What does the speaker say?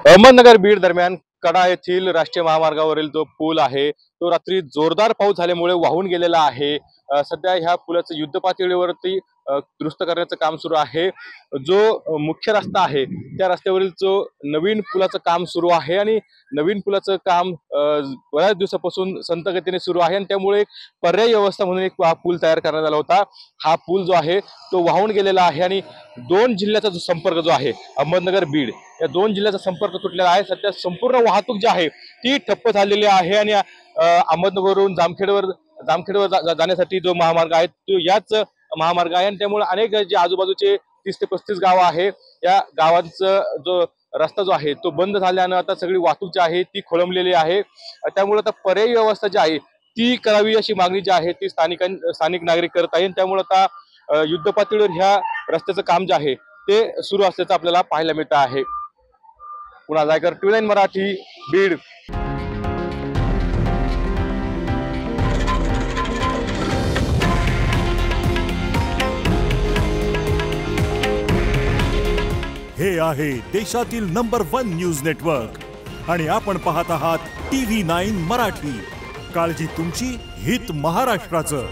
अहमदनगर बीड दरम्यान कडा येथील राष्ट्रीय महामार्गावरील जो पूल आहे तो रात्री जोरदार पाऊस झाल्यामुळे वाहून गेलेला आहे। सध्या ह्या पुलाचं युद्ध पातळीवरती दुरुस्त करण्याचं काम सुरू आहे। जो मुख्य रस्ता आहे त्या रस्त्यावरील जो नवीन पुलाचं काम सुरू आहे आणि नवीन पुलाचं काम बऱ्याच दिवसापासून संत गतीने सुरू आहे आणि त्यामुळे एक पर्यायी व्यवस्था म्हणून एक पूल तयार करण्यात आला होता। हा पूल जो आहे तो वाहून गेलेला आहे आणि दोन जिल्ह्याचा जो संपर्क जो आहे अहमदनगर बीड या दोन जिल्ह्याचा संपर्क तुटलेला आहे। सध्या संपूर्ण वाहतूक जी आहे ती ठप्प झालेली आहे आणि अहमदनगरवरून जामखेडवर जाण्यासाठी जो महामार्ग आहे तो याच महामार्ग आहे आणि त्यामुळे अनेक जे आजूबाजूचे 30 ते 35 गावं आहे या गावांचा जो रस्ता जो आहे तो बंद झाल्यानं आता सगळी वाहतूक जी आहे ती खोळंबलेली आहे। त्यामुळे आता पर्यायी व्यवस्था जी आहे ती करावी अशी मागणी जी आहे ती स्थानिक नागरिक करत आहेत। त्यामुळे आता युद्ध पातळीवर ह्या रस्त्याचं काम जे आहे ते सुरू असल्याचं आपल्याला पाहायला मिळतं आहे। पुन्हा जायकर टी9 मराठी बीड। हे आहे देशातील नंबर 1 न्यूज नेटवर्क आणि आपण पाहत आहात TV9 मराठी। काळजी तुमची, हित महाराष्ट्राचं।